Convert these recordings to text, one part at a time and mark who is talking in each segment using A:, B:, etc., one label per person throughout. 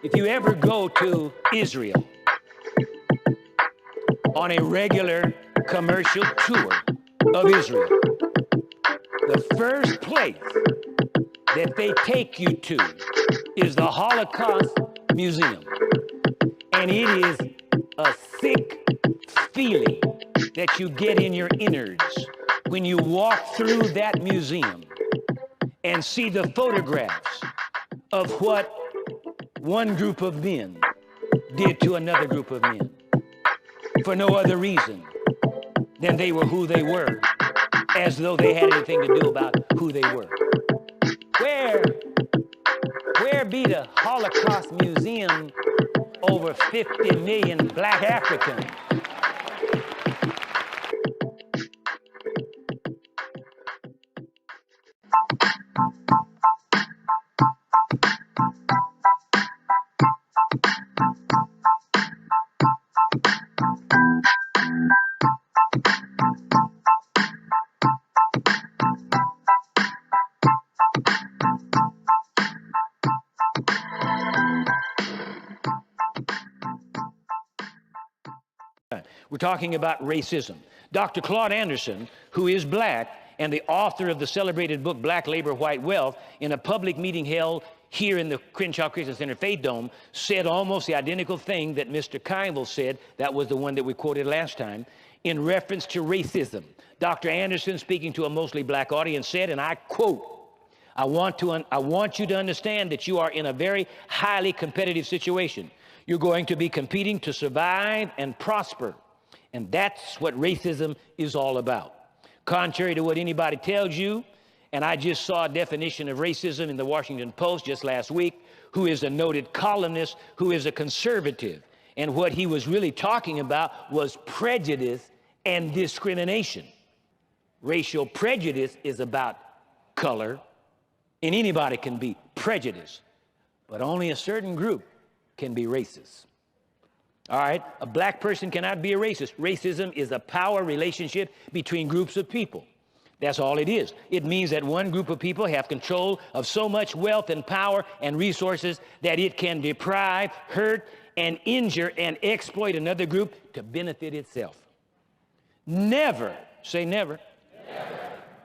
A: If you ever go to Israel on a regular commercial tour of Israel, the first place that they take you to is the Holocaust Museum. And it is a sick feeling that you get in your innards when you walk through that museum and see the photographs of what one group of men did to another group of men for no other reason than they were who they were, as though they had anything to do about who they were. Where be the Holocaust Museum over 50 million black Africans? We're talking about racism. Dr. Claude Anderson, who is black and the author of the celebrated book, Black Labor, White Wealth, in a public meeting held here in the Crenshaw Christian Center Faith Dome, said almost the identical thing that Mr. Kimball said. That was the one that we quoted last time, in reference to racism. Dr. Anderson, speaking to a mostly black audience, said, and I quote, I want you to understand that you are in a very highly competitive situation. You're going to be competing to survive and prosper. And that's what racism is all about. Contrary to what anybody tells you, and I just saw a definition of racism in the Washington Post just last week, who is a noted columnist, who is a conservative. And what he was really talking about was prejudice and discrimination. Racial prejudice is about color, and anybody can be prejudiced, but only a certain group can be racist. All right, a black person cannot be a racist. Racism is a power relationship between groups of people. That's all it is. It means that one group of people have control of so much wealth and power and resources that it can deprive, hurt, and injure and exploit another group to benefit itself. Never, say never. Never.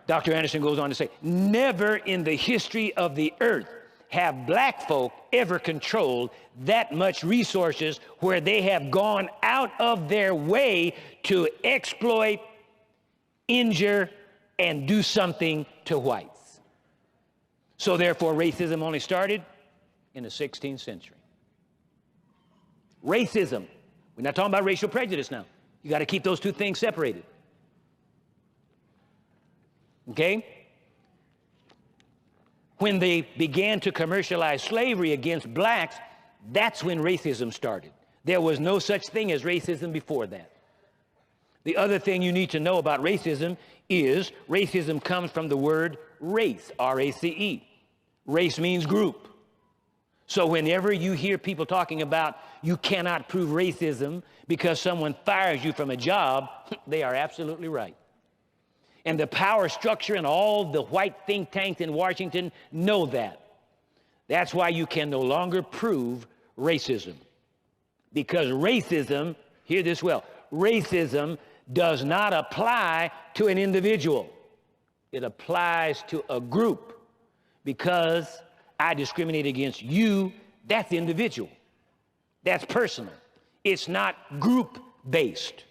A: Dr. Anderson goes on to say, never in the history of the earth have black folk ever controlled that much resources where they have gone out of their way to exploit, injure, and do something to whites. So therefore, racism only started in the 16th century. Racism. We're not talking about racial prejudice now. You got to keep those two things separated. Okay? When they began to commercialize slavery against blacks, that's when racism started. There was no such thing as racism before that. The other thing you need to know about racism is racism comes from the word race, R-A-C-E. Race means group. So whenever you hear people talking about you cannot prove racism because someone fires you from a job, they are absolutely right. And the power structure and all the white think tanks in Washington know that. That's why you can no longer prove racism. Because racism, hear this well, racism does not apply to an individual. It applies to a group. Because I discriminate against you, that's individual. That's personal. It's not group-based.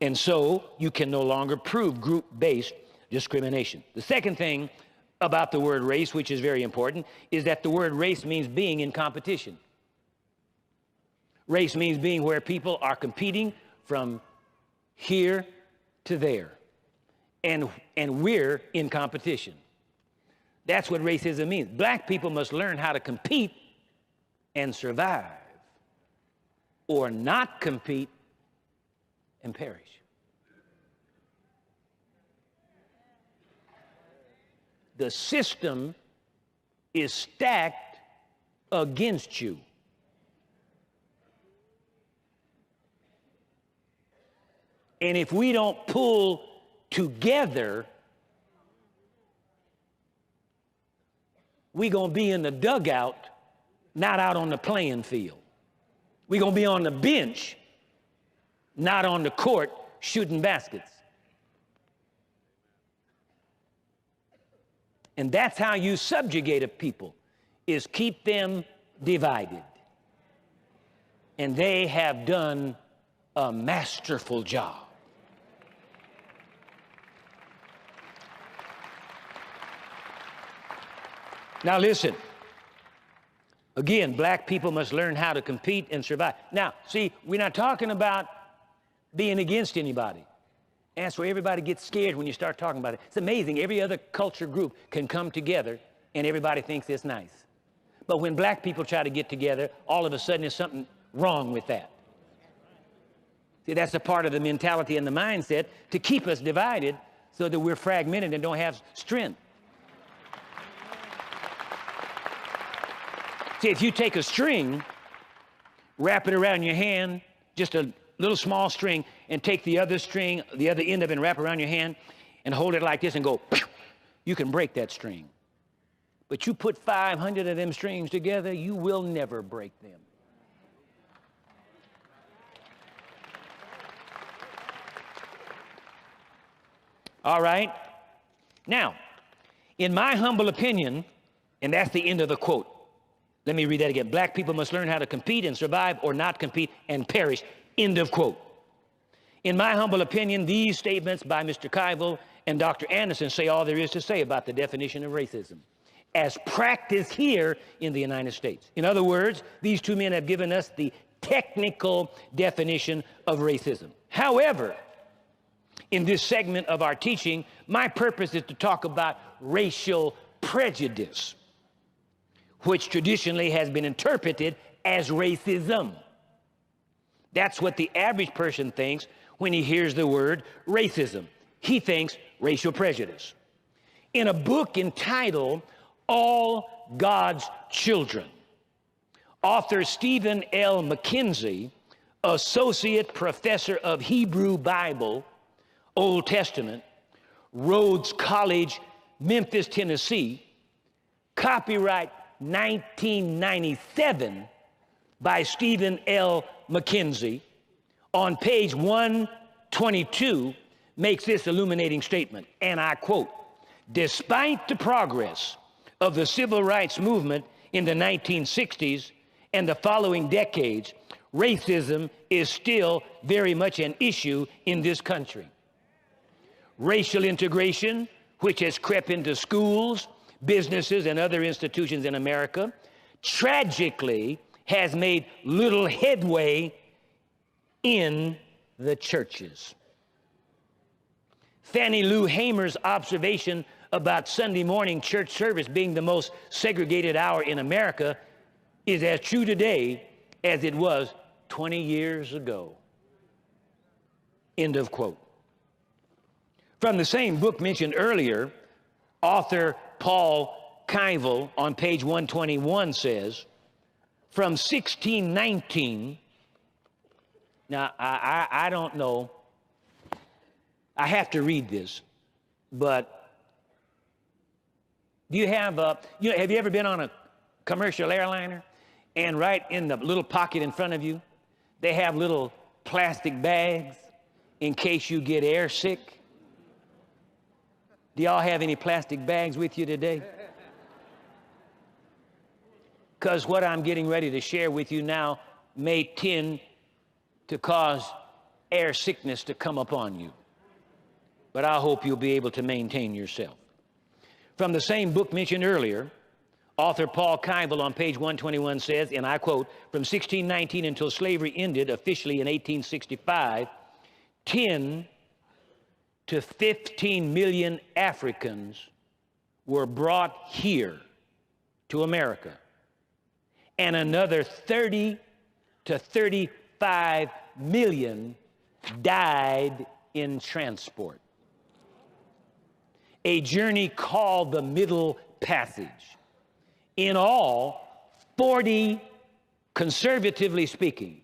A: And so you can no longer prove group-based discrimination. The second thing about the word race, which is very important, is that the word race means being in competition. Race means being where people are competing from here to there. And we're in competition. That's what racism means. Black people must learn how to compete and survive, or not compete and perish. The system is stacked against you. And if we don't pull together, we're going to be in the dugout not out on the playing field. We're going to be on the bench, not on the court shooting baskets. And that's how you subjugate a people, is keep them divided. And they have done a masterful job. Now listen, again, black people must learn how to compete and survive. Now, see, we're not talking about being against anybody. And that's where everybody gets scared when you start talking about it. It's amazing, every other culture group can come together and everybody thinks it's nice. But when black people try to get together, all of a sudden there's something wrong with that. See, that's a part of the mentality and the mindset to keep us divided so that we're fragmented and don't have strength. See, if you take a string, wrap it around your hand, just a little small string, and take the other string, the other end of it, and wrap around your hand, and hold it like this and go, you can break that string. But you put 500 of them strings together, you will never break them. All right? Now, in my humble opinion, and that's the end of the quote. Let me read that again. Black people must learn how to compete and survive or not compete and perish. End of quote. In my humble opinion, these statements by Mr. Keivel and Dr. Anderson say all there is to say about the definition of racism as practiced here in the United States. In other words, these two men have given us the technical definition of racism. However, in this segment of our teaching, my purpose is to talk about racial prejudice, which traditionally has been interpreted as racism. That's what the average person thinks when he hears the word racism. He thinks racial prejudice. In a book entitled All God's Children, author Stephen L. McKenzie, associate professor of Hebrew Bible, Old Testament, Rhodes College, Memphis, Tennessee, copyright 1997 by Stephen L. McKenzie, on page 122, makes this illuminating statement, and I quote, "Despite the progress of the civil rights movement in the 1960s and the following decades, racism is still very much an issue in this country. Racial integration, which has crept into schools, businesses, and other institutions in America, tragically has made little headway in the churches." Fannie Lou Hamer's observation about Sunday morning church service being the most segregated hour in America is as true today as it was 20 years ago. End of quote. From the same book mentioned earlier, author Paul Keivel on page 121 says, from 1619, now I don't know, I have to read this, but do you have have you ever been on a commercial airliner and right in the little pocket in front of you, they have little plastic bags in case you get air sick? Do y'all have any plastic bags with you today? Because what I'm getting ready to share with you now may tend to cause air sickness to come upon you. But I hope you'll be able to maintain yourself. From the same book mentioned earlier, author Paul Keivel on page 121 says, and I quote, from 1619 until slavery ended officially in 1865, 10 to 15 million Africans were brought here to America, and another 30 to 35 million died in transport. A journey called the Middle Passage. In all, 40, conservatively speaking,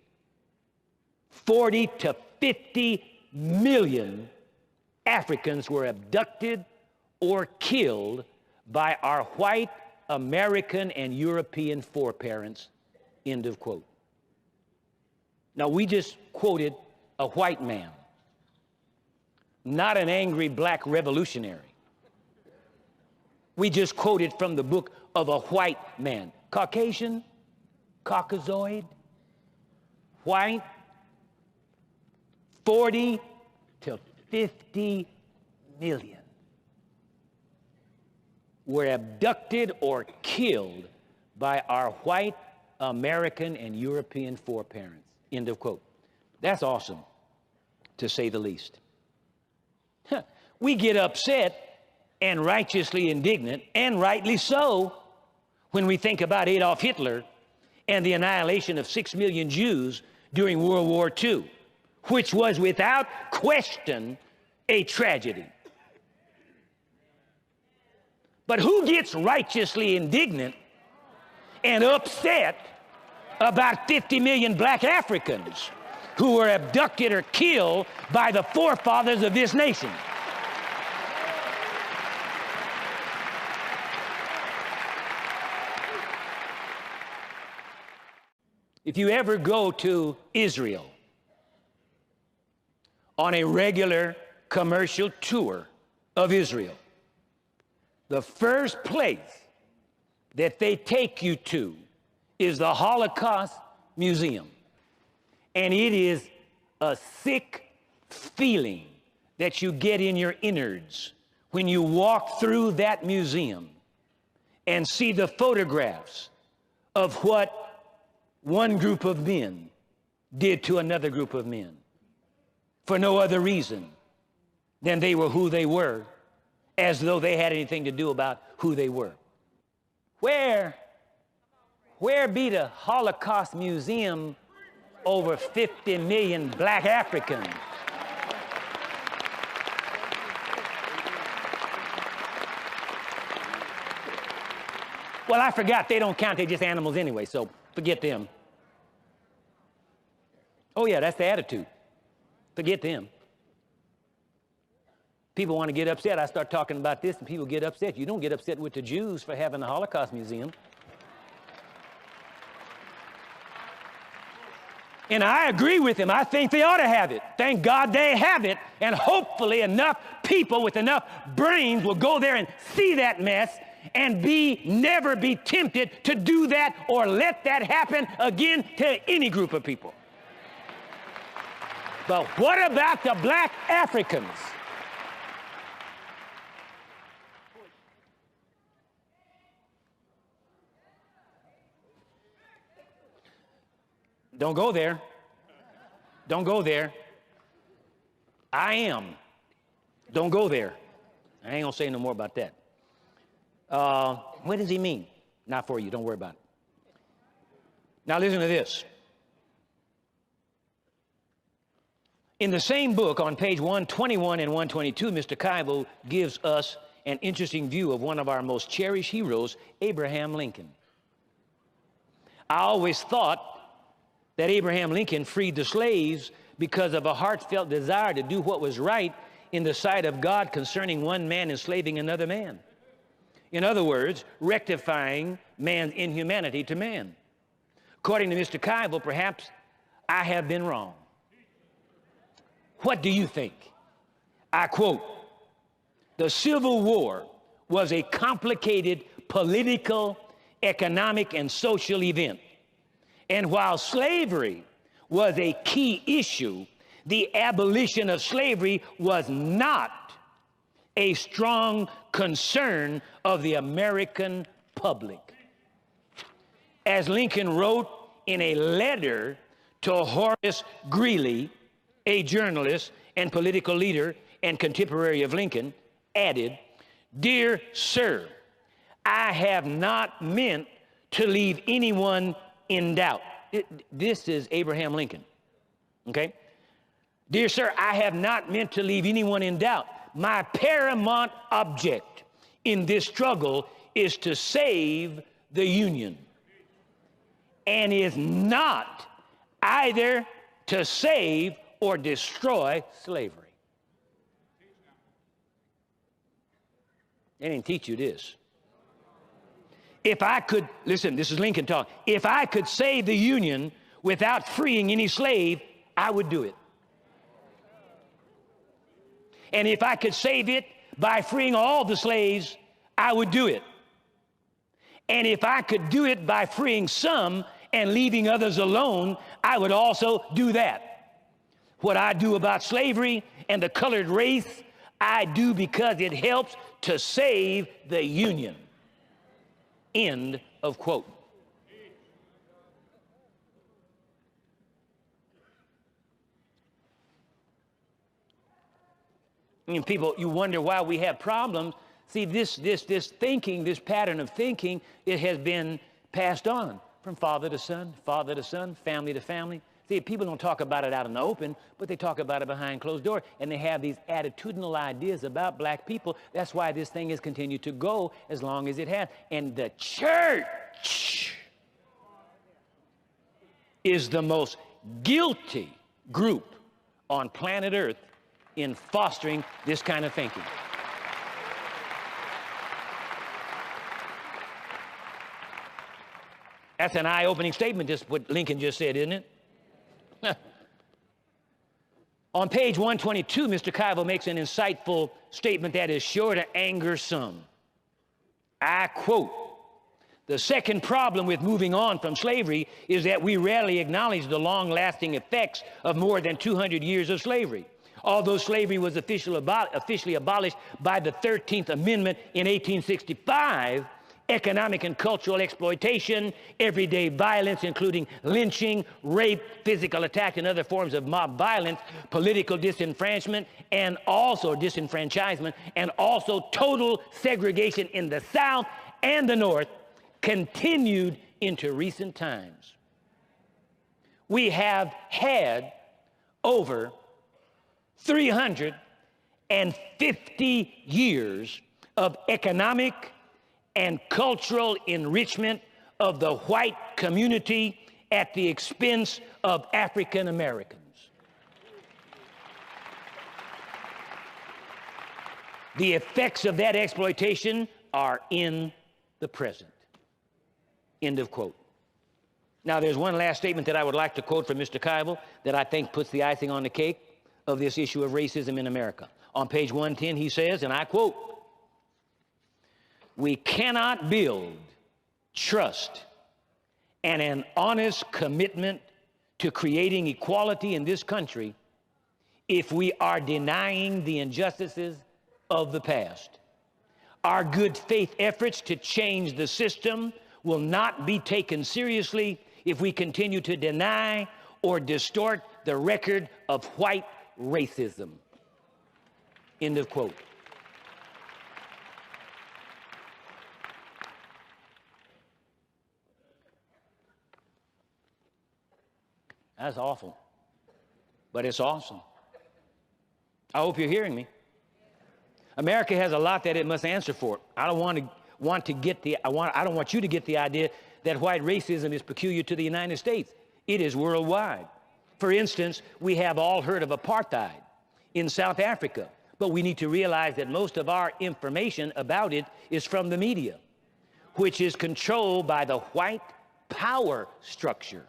A: 40 to 50 million Africans were abducted or killed by our white American and European foreparents, end of quote. Now, we just quoted a white man, not an angry black revolutionary. We just quoted from the book of a white man. Caucasian, Caucasoid, white, 40 to 50 million were abducted or killed by our white American and European foreparents. End of quote. That's awesome, to say the least. We get upset and righteously indignant, and rightly so, when we think about Adolf Hitler and the annihilation of 6 million Jews during World War II, which was without question a tragedy. But who gets righteously indignant and upset about 50 million black Africans who were abducted or killed by the forefathers of this nation? If you ever go to Israel on a regular commercial tour of Israel, the first place that they take you to is the Holocaust Museum. And it is a sick feeling that you get in your innards when you walk through that museum and see the photographs of what one group of men did to another group of men for no other reason than they were who they were, as though they had anything to do about who they were. Where be the Holocaust Museum over 50 million black Africans? Well, I forgot, they don't count, they're just animals anyway, so forget them. Oh yeah, that's the attitude. Forget them. People want to get upset. I start talking about this and people get upset. You don't get upset with the Jews for having the Holocaust Museum. And I agree with him. I think they ought to have it. Thank God they have it. And hopefully enough people with enough brains will go there and see that mess and never be tempted to do that or let that happen again to any group of people. But what about the black Africans? Don't go there. Don't go there. I am. Don't go there. I ain't gonna say no more about that. What does he mean? Not for you, don't worry about it. Now listen to this. In the same book, on page 121 and 122, Mr. Kaible gives us an interesting view of one of our most cherished heroes, Abraham Lincoln. I always thought that Abraham Lincoln freed the slaves because of a heartfelt desire to do what was right in the sight of God concerning one man enslaving another man. In other words, rectifying man's inhumanity to man. According to Mr. Kaible, perhaps I have been wrong. What do you think? I quote, "The Civil War was a complicated political, economic, and social event. And while slavery was a key issue, the abolition of slavery was not a strong concern of the American public." As Lincoln wrote in a letter to Horace Greeley, a journalist and political leader and contemporary of Lincoln, added, "Dear sir, I have not meant to leave anyone in doubt." This is Abraham Lincoln, okay? "Dear sir, I have not meant to leave anyone in doubt. My paramount object in this struggle is to save the Union, and is not either to save or destroy slavery." They didn't teach you this. If I could, listen, this is Lincoln talk. If I could save the Union without freeing any slave, I would do it. And if I could save it by freeing all the slaves, I would do it. And if I could do it by freeing some and leaving others alone, I would also do that. What I do about slavery and the colored race, I do because it helps to save the Union. End of quote. And people, you wonder why we have problems. See, this thinking, this pattern of thinking, it has been passed on from father to son, family to family. See, people don't talk about it out in the open, but they talk about it behind closed doors, and they have these attitudinal ideas about black people. That's why this thing has continued to go as long as it has. And the church is the most guilty group on planet Earth in fostering this kind of thinking. That's an eye-opening statement, just what Lincoln just said, isn't it? On page 122, Mr. Kuyvel makes an insightful statement that is sure to anger some. I quote, "The second problem with moving on from slavery is that we rarely acknowledge the long-lasting effects of more than 200 years of slavery. Although slavery was officially abolished by the 13th Amendment in 1865, economic and cultural exploitation, everyday violence, including lynching, rape, physical attack, and other forms of mob violence, political disenfranchisement, and also total segregation in the South and the North continued into recent times. We have had over 350 years of economic and cultural enrichment of the white community at the expense of African Americans. The effects of that exploitation are in the present." End of quote. Now, there's one last statement that I would like to quote from Mr. Kuyvel that I think puts the icing on the cake of this issue of racism in America. On page 110, he says, and I quote, "We cannot build trust and an honest commitment to creating equality in this country if we are denying the injustices of the past. Our good faith efforts to change the system will not be taken seriously if we continue to deny or distort the record of white racism." End of quote. That's awful, but it's awesome. I hope you're hearing me. America has a lot that it must answer for. I don't want you to get the idea that white racism is peculiar to the United States. It is worldwide. For instance, we have all heard of apartheid in South Africa, but we need to realize that most of our information about it is from the media, which is controlled by the white power structure.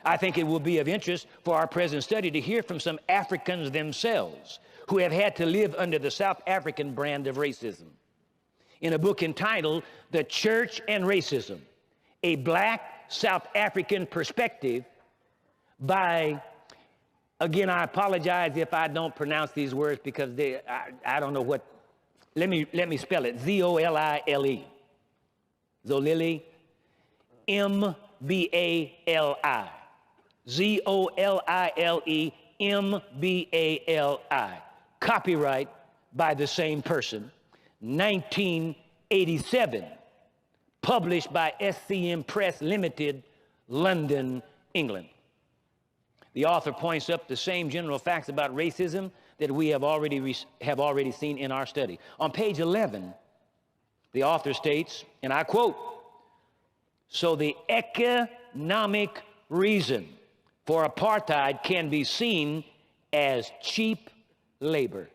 A: I think it will be of interest for our present study to hear from some Africans themselves who have had to live under the South African brand of racism. In a book entitled "The Church and Racism, a Black South African Perspective" by, again, I apologize if I don't pronounce these words because I don't know what, let me spell it, Z-O-L-I-L-E. Zolili, M-B-A-L-I. Z-O-L-I-L-E, M-B-A-L-I. Copyright by the same person, 1987. Published by SCM Press Limited, London, England. The author points up the same general facts about racism that we have already seen in our study. On page 11, the author states, and I quote, "So the economic reason for apartheid can be seen as cheap labor."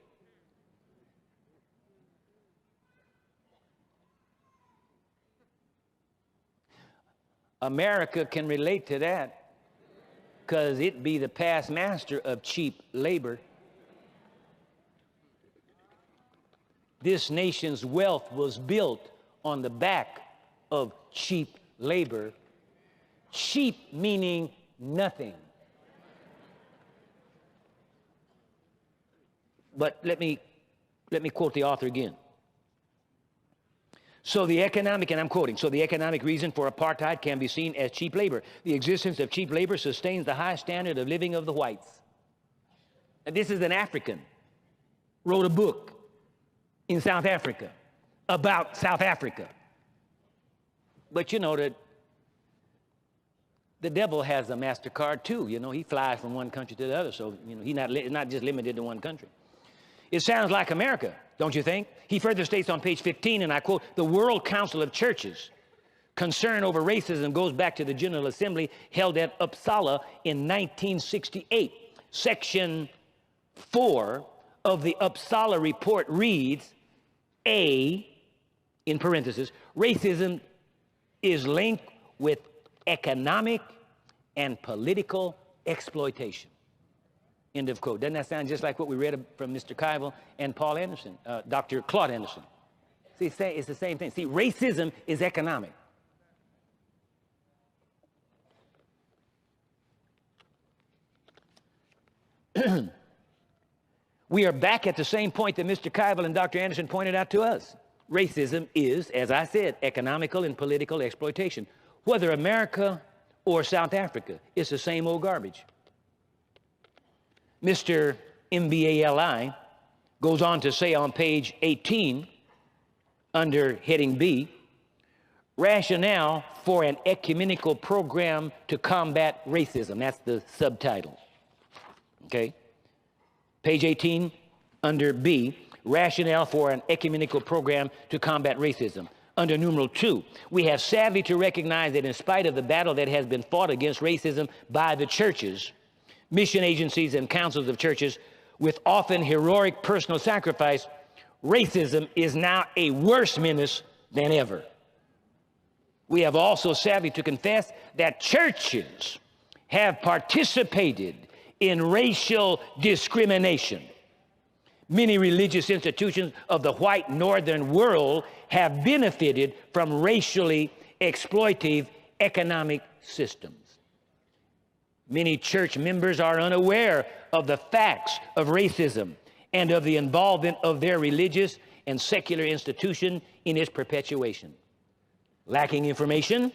A: America can relate to that because it be the past master of cheap labor. This nation's wealth was built on the back of cheap labor. Cheap meaning nothing. But let me quote the author again. So the economic, and I'm quoting, so the economic reason for apartheid can be seen as cheap labor. The existence of cheap labor sustains the high standard of living of the whites. And this is an African, wrote a book in South Africa about South Africa. But you know that the devil has a MasterCard too. You know, he flies from one country to the other. So, you know, he's not just limited to one country. It sounds like America, don't you think? He further states on page 15, and I quote, the World Council of Churches concern over racism goes back to the General Assembly held at Uppsala in 1968. Section 4 of the Uppsala report reads, A, in parentheses, racism is linked with economic and political exploitation. End of quote. Doesn't that sound just like what we read from Mr. Keivel and Paul Anderson, Dr. Claude Anderson? See, it's the same thing. See, racism is economic. We are back at the same point that Mr. Keivel and Dr. Anderson pointed out to us. Racism is, as I said, economical and political exploitation. Whether America or South Africa, it's the same old garbage. Mr. MBALI goes on to say on page 18, under heading B, rationale for an ecumenical program to combat racism. That's the subtitle. Okay? Page 18, under B, rationale for an ecumenical program to combat racism. Under numeral 2, we have sadly to recognize that in spite of the battle that has been fought against racism by the churches, mission agencies, and councils of churches, with often heroic personal sacrifice, racism is now a worse menace than ever. We have also sadly to confess that churches have participated in racial discrimination. Many religious institutions of the white northern world have benefited from racially exploitive economic systems. Many church members are unaware of the facts of racism and of the involvement of their religious and secular institution in its perpetuation. Lacking information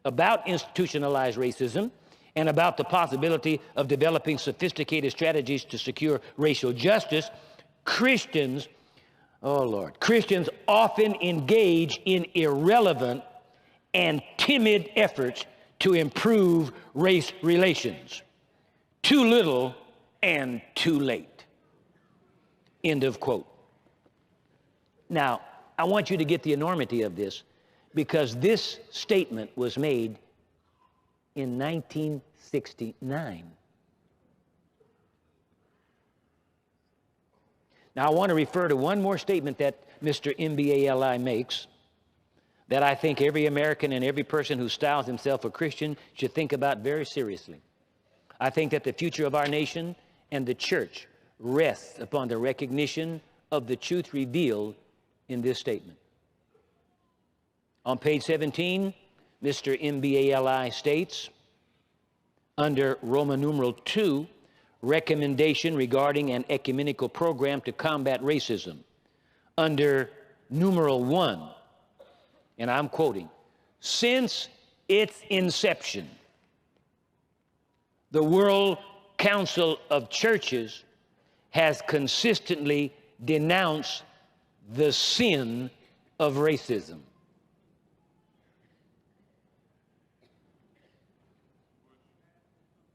A: about institutionalized racism and about the possibility of developing sophisticated strategies to secure racial justice, Christians often engage in irrelevant and timid efforts to improve race relations. Too little and too late. End of quote. Now, I want you to get the enormity of this because this statement was made in 1969. Now, I want to refer to one more statement that Mr. MBALI makes that I think every American and every person who styles himself a Christian should think about very seriously. I think that the future of our nation and the church rests upon the recognition of the truth revealed in this statement. On page 17, Mr. MBALI states, under Roman numeral 2, recommendation regarding an ecumenical program to combat racism. Under numeral 1, and I'm quoting, since its inception, the World Council of Churches has consistently denounced the sin of racism.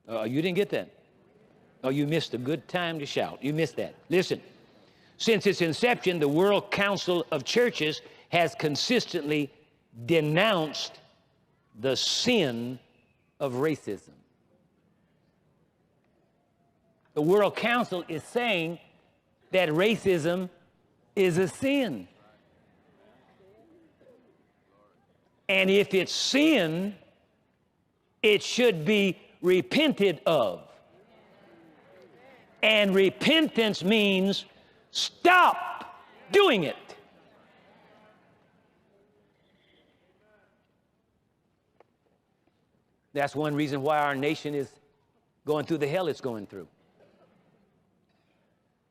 A: You didn't get that? Oh, you missed a good time to shout. You missed that. Listen, since its inception, the World Council of Churches has consistently denounced the sin of racism. The World Council is saying that racism is a sin. And if it's sin, It should be repented of. And repentance means stop doing it. That's one reason why our nation is going through the hell it's going through.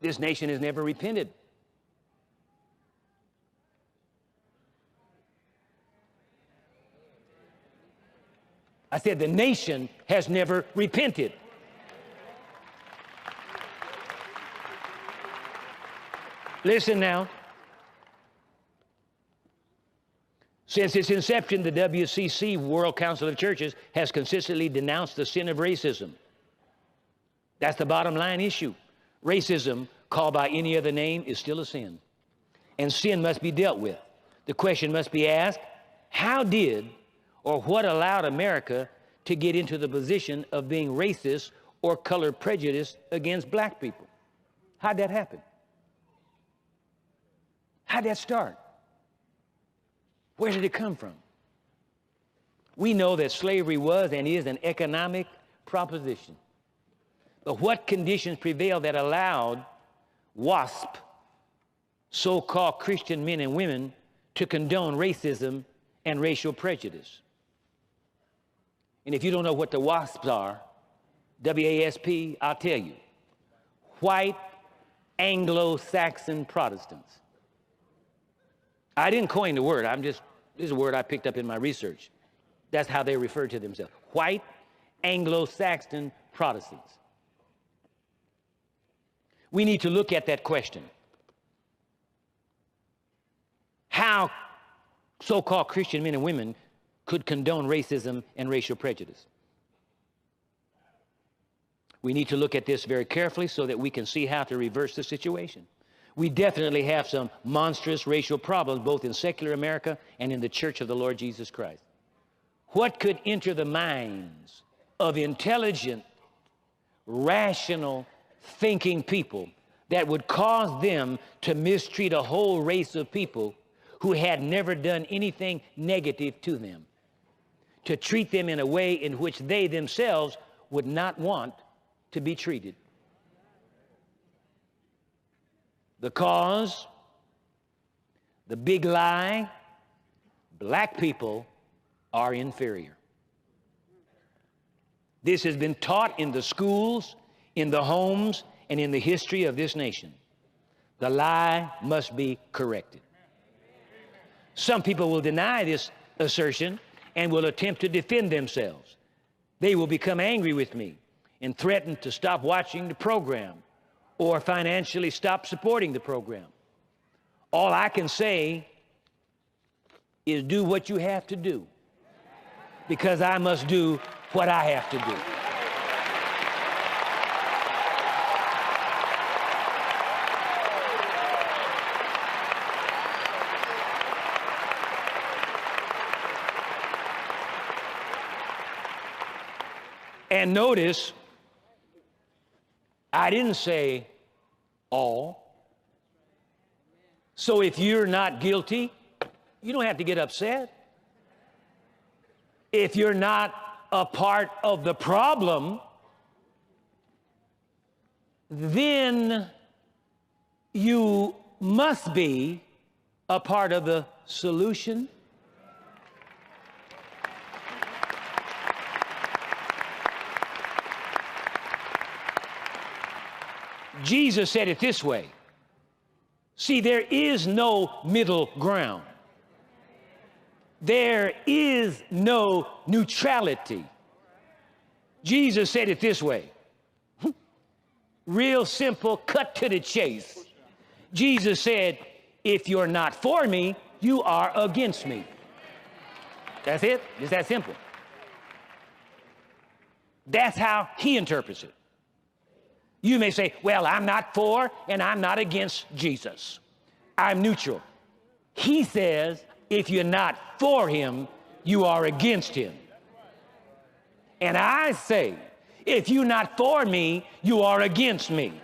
A: This nation has never repented. I said the nation has never repented. Listen now. Since its inception, the WCC, World Council of Churches, has consistently denounced the sin of racism. That's the bottom line issue. Racism, called by any other name, is still a sin. And sin must be dealt with. The question must be asked, how did or what allowed America to get into the position of being racist or color prejudiced against black people? How'd that happen? How'd that start? Where did it come from? We know that slavery was and is an economic proposition. But what conditions prevailed that allowed WASP, so-called Christian men and women, to condone racism and racial prejudice? And if you don't know what the WASPs are, W-A-S-P, I'll tell you. White Anglo-Saxon Protestants. I didn't coin the word. This is a word I picked up in my research. That's how they refer to themselves. White Anglo-Saxon Protestants. We need to look at that question. How so-called Christian men and women could condone racism and racial prejudice. We need to look at this very carefully so that we can see how to reverse the situation. We definitely have some monstrous racial problems both in secular America and in the Church of the Lord Jesus Christ. What could enter the minds of intelligent, rational, thinking people that would cause them to mistreat a whole race of people who had never done anything negative to them, to treat them in a way in which they themselves would not want to be treated? The cause, the big lie, black people are inferior. This has been taught in the schools, in the homes, and in the history of this nation. The lie must be corrected. Some people will deny this assertion and will attempt to defend themselves. They will become angry with me and threaten to stop watching the program or financially stop supporting the program. All I can say is do what you have to do, because I must do what I have to do. And notice, I didn't say all. So if you're not guilty, you don't have to get upset. If you're not a part of the problem, then you must be a part of the solution. Jesus said it this way. See, there is no middle ground. There is no neutrality. Jesus said it this way. Real simple, cut to the chase. Jesus said, if you're not for me, you are against me. That's it. It's that simple. That's how he interprets it. You may say, well, I'm not for and I'm not against Jesus. I'm neutral. He says, if you're not for him, you are against him. And I say, if you're not for me, you are against me.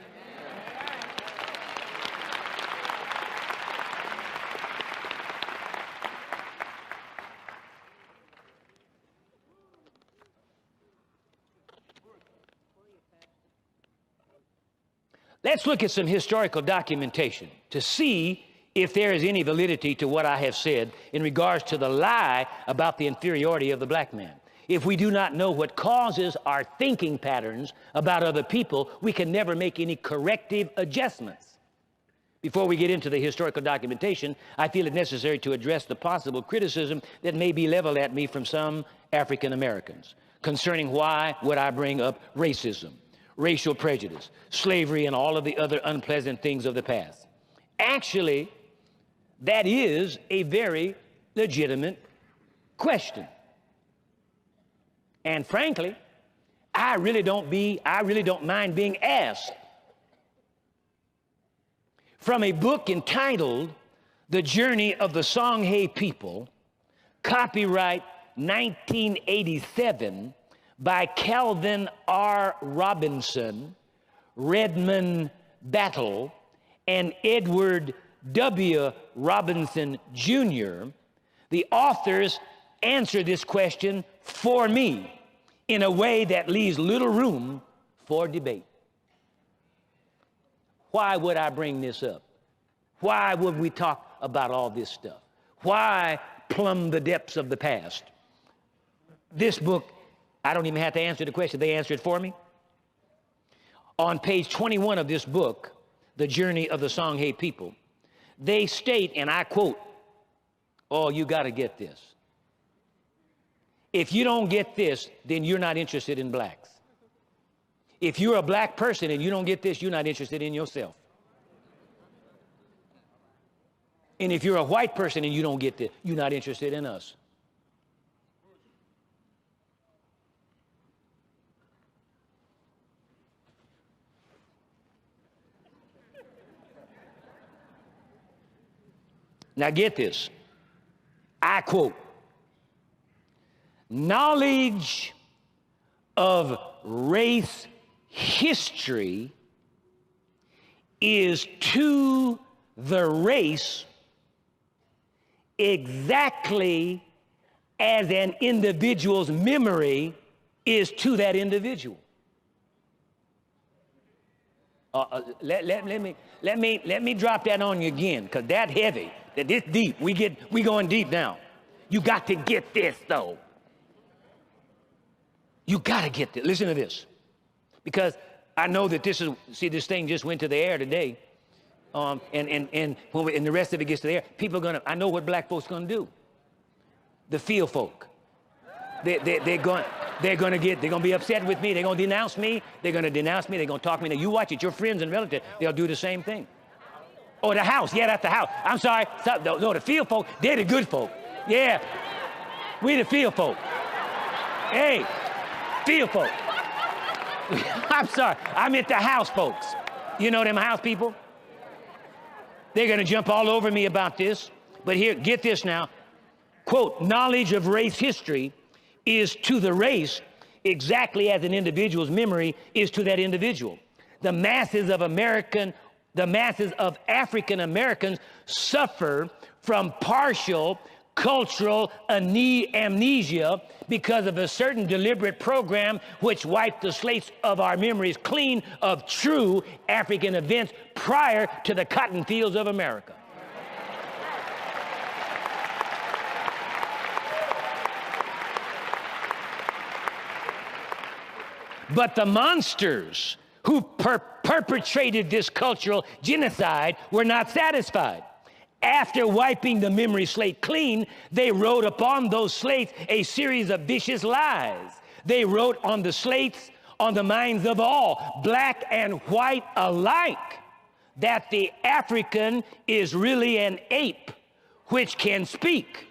A: Let's look at some historical documentation to see if there is any validity to what I have said in regards to the lie about the inferiority of the black man. If we do not know what causes our thinking patterns about other people, we can never make any corrective adjustments. Before we get into the historical documentation, I feel it necessary to address the possible criticism that may be leveled at me from some African Americans concerning why would I bring up racism, racial prejudice, slavery, and all of the other unpleasant things of the past. Actually, that is a very legitimate question. And frankly, I really don't mind being asked. From a book entitled The Journey of the Songhay People, copyright 1987 by Calvin R. Robinson, Redmond Battle, and Edward W. Robinson Jr., the authors answer this question for me in a way that leaves little room for debate. Why would I bring this up? Why would we talk about all this stuff? Why plumb the depths of the past? This book, I don't even have to answer the question. They answer it for me. On page 21 of this book, The Journey of the Songhay People, they state, and I quote, "Oh, you got to get this. If you don't get this, then you're not interested in blacks. If you're a black person and you don't get this, you're not interested in yourself. And if you're a white person and you don't get this, you're not interested in us." Now get this. I quote, "Knowledge of race history is to the race exactly as an individual's memory is to that individual." Let me drop that on you again, because that heavy, that this deep. We going deep now. You got to get this though. You got to get this. Listen to this, because I know that this thing just went to the air today, and when the rest of it gets to the air, people are gonna. I know what black folks gonna do. The field folk. They're gonna be upset with me. They're gonna denounce me. They're gonna denounce me. They're gonna talk me. Now you watch it. Your friends and relatives, they'll do the same thing. Oh, the house. Yeah, that's the house. I'm sorry. No, the field folk. They're the good folk. Yeah, we the field folk. Hey, field folk. I'm sorry. I meant the house folks. You know them house people? They're gonna jump all over me about this. But here, get this now. Quote, "Knowledge of race history is to the race exactly as an individual's memory is to that individual. The masses of African Americans suffer from partial cultural amnesia because of a certain deliberate program which wiped the slates of our memories clean of true African events prior to the cotton fields of America." But the monsters who perpetrated this cultural genocide were not satisfied. After wiping the memory slate clean, they wrote upon those slates a series of vicious lies. They wrote on the slates, on the minds of all, black and white alike, that the African is really an ape which can speak.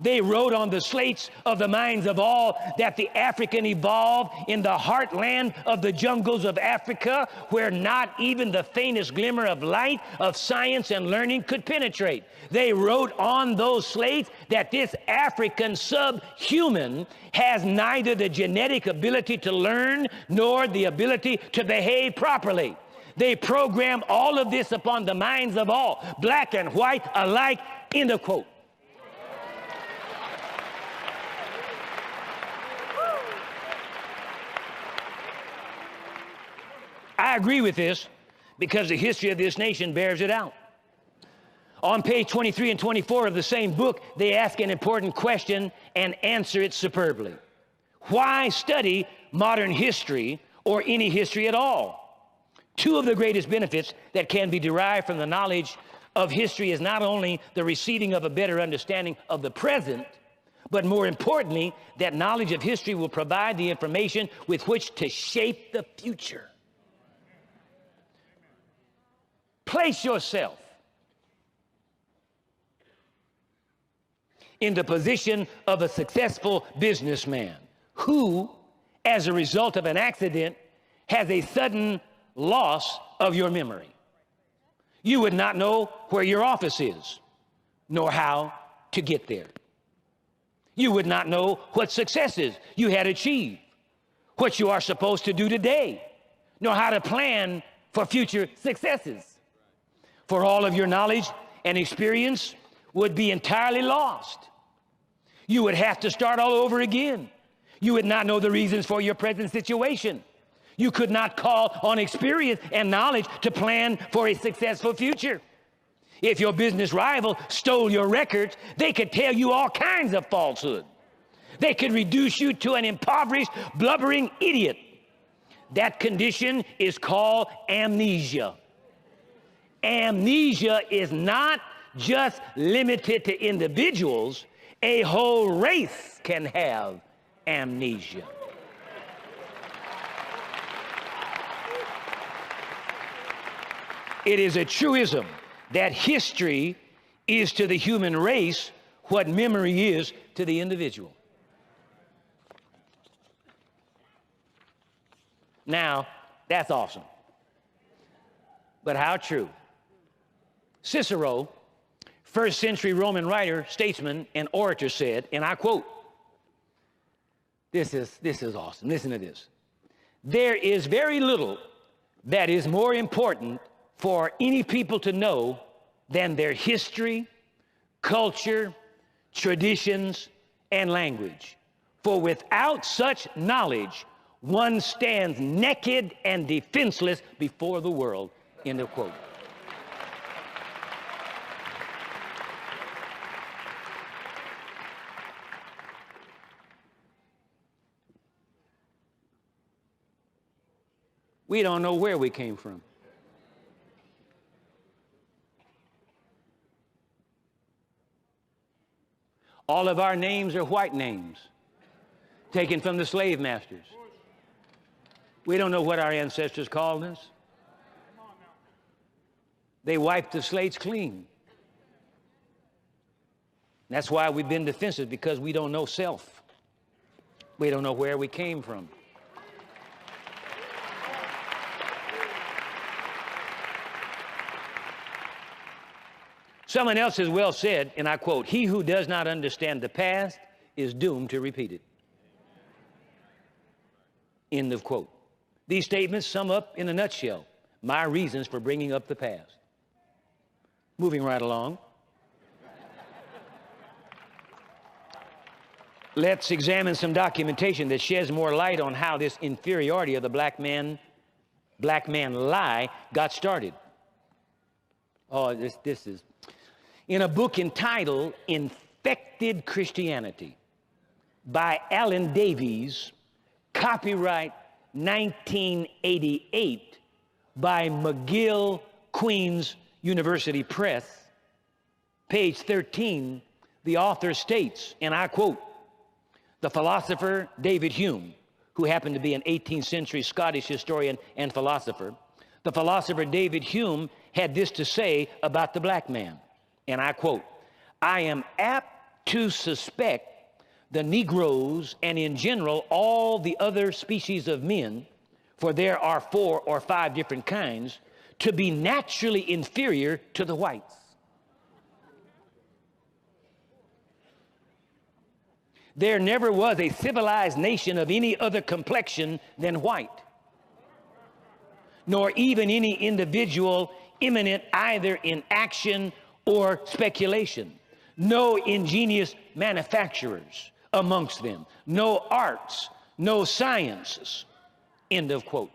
A: They wrote on the slates of the minds of all that the African evolved in the heartland of the jungles of Africa, where not even the faintest glimmer of light of science and learning could penetrate. They wrote on those slates that this African subhuman has neither the genetic ability to learn nor the ability to behave properly. They program all of this upon the minds of all, black and white alike, end of quote. I agree with this because the history of this nation bears it out. On page 23 and 24 of the same book, they ask an important question and answer it superbly. Why study modern history or any history at all? Two of the greatest benefits that can be derived from the knowledge of history is not only the receiving of a better understanding of the present, but more importantly, that knowledge of history will provide the information with which to shape the future. Place yourself in the position of a successful businessman who, as a result of an accident, has a sudden loss of your memory. You would not know where your office is, nor how to get there. You would not know what successes you had achieved, what you are supposed to do today, nor how to plan for future successes. For all of your knowledge and experience would be entirely lost. You would have to start all over again. You would not know the reasons for your present situation. You could not call on experience and knowledge to plan for a successful future. If your business rival stole your records, they could tell you all kinds of falsehood. They could reduce you to an impoverished, blubbering idiot. That condition is called amnesia. Amnesia is not just limited to individuals. A whole race can have amnesia. It is a truism that history is to the human race what memory is to the individual. Now, that's awesome. But how true? Cicero, first century Roman writer, statesman, and orator said, and I quote, this is awesome. Listen to this. There is very little that is more important for any people to know than their history, culture, traditions, and language. For without such knowledge, one stands naked and defenseless before the world. End of quote. We don't know where we came from. All of our names are white names, taken from the slave masters. We don't know what our ancestors called us. They wiped the slates clean. That's why we've been defensive, because we don't know self. We don't know where we came from. Someone else has well said, and I quote, "He who does not understand the past is doomed to repeat it." End of quote. These statements sum up in a nutshell my reasons for bringing up the past. Moving right along. Let's examine some documentation that sheds more light on how this inferiority of the black man lie got started. Oh, this is in a book entitled Infected Christianity by Alan Davies, copyright 1988 by McGill Queen's University Press, page 13, the author states, and I quote, "The philosopher David Hume, who happened to be an 18th century Scottish historian and philosopher, the philosopher David Hume had this to say about the black man, and I quote, "I am apt to suspect the Negroes and in general all the other species of men, for there are 4 or 5 different kinds, to be naturally inferior to the whites. There never was a civilized nation of any other complexion than white, nor even any individual eminent either in action or speculation. No ingenious manufacturers amongst them, no arts, no sciences." End of quote.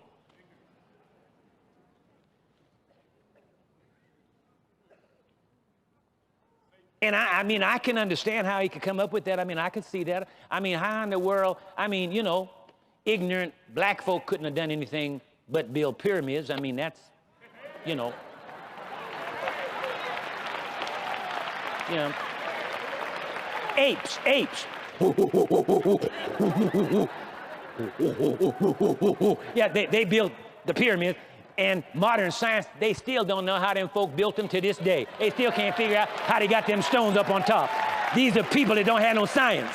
A: And I mean, I can understand how he could come up with that. I mean, I can see that. I mean, how in the world, I mean, you know, ignorant black folk couldn't have done anything but build pyramids. I mean, that's, you know. You know. Apes. Yeah, they built the pyramids. And modern science, they still don't know how them folk built them to this day. They still can't figure out how they got them stones up on top. These are people that don't have no science.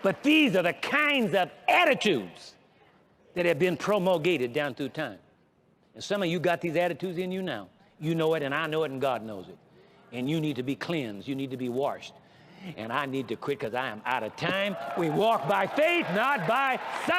A: But these are the kinds of attitudes that have been promulgated down through time. And some of you got these attitudes in you now. You know it, and I know it, and God knows it. And you need to be cleansed. You need to be washed. And I need to quit because I am out of time. We walk by faith, not by sight.